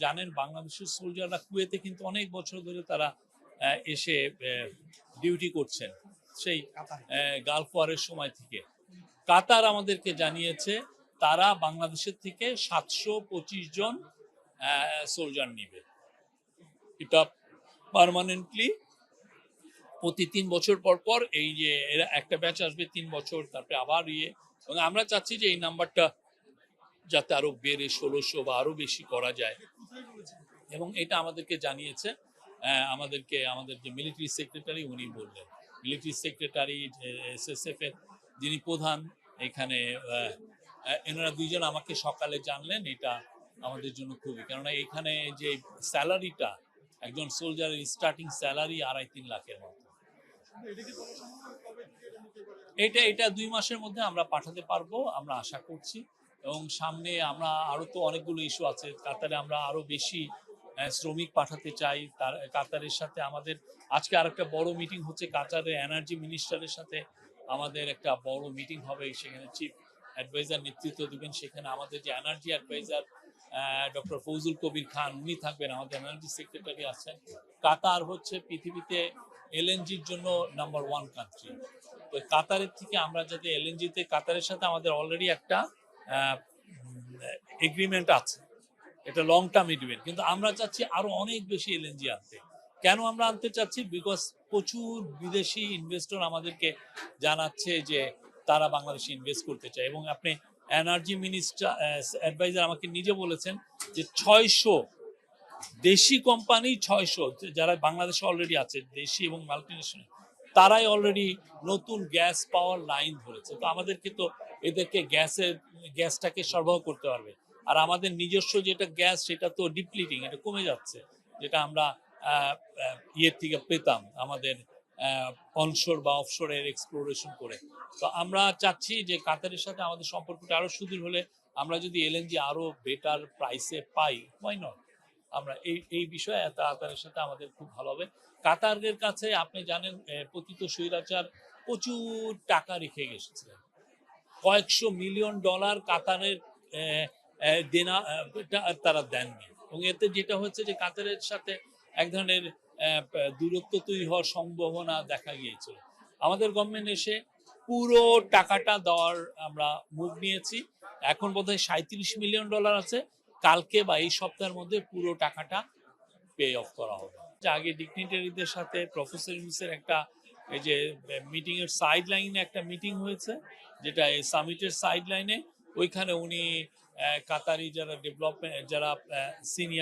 জানেন বাংলাদেশের সোলজাররা কুয়েতে কিন্তু অনেক বছর ধরে তারা এসে ডিউটি করছেন, সেই গালফ ওয়ারের সময় থেকে। কাতার আমাদেরকে জানিয়েছে তারা বাংলাদেশের থেকে 725 জন সোলজার নিবে। এটা পার্মানেন্টলি প্রতি 3 বছর পর পর এই যে একটা ব্যাচ আসবে 3 বছর, তারপরে আবার এবং আমরা চাচ্ছি যে এই নাম্বারটা যাতে আরো বেড়ে 1600 বা আরো বেশি করা যায়। এবং এটা আমাদেরকে জানিয়েছে আমাদের যে মিলিটারি সেক্রেটারি, উনি বললেন। মিলিটারি সেক্রেটারি SSF এর যিনি প্রধান এখানে, এনারা দুইজন আমাকে সকালে জানলেন। এটা আমাদের জন্য খুবই, কেননা এখানে যে স্যালারিটা একজন সোলজারের স্টার্টিং স্যালারি 2.5-3 লাখের মতো। এটা 2 মাসের মধ্যে আমরা পাঠাতে পারবো, আমরা আশা করছি। এবং সামনে আমরা আরো তো অনেকগুলো ইস্যু আছে। কাতারে আমরা আরো বেশি শ্রমিক পাঠাতে চাই। কাতারের সাথে আমাদের আজকে আরেকটা বড় মিটিং হচ্ছে, কাতারের এনার্জি মিনিস্টারের সাথে আমাদের একটা বড় মিটিং হবে। সেখানে চিফ অ্যাডভাইজার নেতৃত্ব দিবেন। সেখানে আমাদের যে energy adviser doctor Fouzul Kabir Khan, উনি থাকবেন। আমাদের এনার্জি সেক্রেটারি আছেন। কাতার হচ্ছে পৃথিবীতে এলএনজির জন্য নাম্বার 1 কান্ট্রি। তো কাতারের থেকে আমরা যাতে এলএনজিতে, কাতারের সাথে আমাদের অলরেডি একটা এগ্রিমেন্ট আছে, এটা লং টার্ম এগ্রিমেন্ট, কিন্তু আমরা চাচ্ছি আরো অনেক বেশি এলএনজি আনতে। কেন আমরা আনতে চাচ্ছি? বিকজ প্রচুর বিদেশি ইনভেস্টর আমাদেরকে জানাচ্ছে যে তারা বাংলাদেশে ইনভেস্ট করতে চায়। এবং আপনি এনার্জি মিনিস্টার অ্যাডভাইজার আমাকে নিজে বলেছেন যে 600 দেশি কোম্পানি, 600 যারা বাংলাদেশে অলরেডি আছে, দেশি এবং মাল্টিনেশনাল, তারাই অলরেডি নতুন গ্যাস পাওয়ার লাইন ধরেছে। তো আমাদেরকে তো এদেরকে গ্যাসটাকে সরবরাহ করতে পারবে। আর আমাদের নিজস্ব যেটা গ্যাস, সেটা তো ডিপ্লিটিং, এটা কমে যাচ্ছে, যেটা আমরা ইয়ের থেকে পেতাম আমাদের অনশোর বা অফশোরের এক্সপ্লোরেশন করে। তো আমরা চাচ্ছি যে কাতারের সাথে আমাদের সম্পর্কটা আরো সুদৃঢ় হলে, আমরা যদি এলএনজি আরো বেটার প্রাইসে পাই, হোয়াই নট। আমরা এই বিষয়ে কাতারের সাথে আমাদের খুব ভালো হবে। কাতারের কাছে আপনি জানেন পতিত স্বৈরাচার প্রচুর টাকা রেখে গেছিলেন, কয়েকশো মিলিয়ন ডলার কাতারের দেনা তারা দেননি। এবং এতে যেটা হচ্ছে যে কাতারের সাথে এক ধরনের দূরত্ব তৈরি হওয়ার সম্ভাবনা দেখা গিয়েছিল। আমাদের গভর্নমেন্ট এসে পুরো টাকাটা দেওয়ার আমরা মুভ নিয়েছি। এখন বোধহয় 37 মিলিয়ন ডলার আছে। কালকে বা এই সপ্তাহের মধ্যে পুরো টাকাটা পে অফ করা হবে। আগে ডিগনিটারিদের সাথে প্রফেসর ইউনূসের একটা এই যে মিটিং এর সাইড লাইনে একটা মিটিং হয়েছে, যেটা এই সামিটের সাইড লাইনে। ওইখানে উনি কাতারি যারা ডেভেলপমেন্ট, যারা সিনিয়র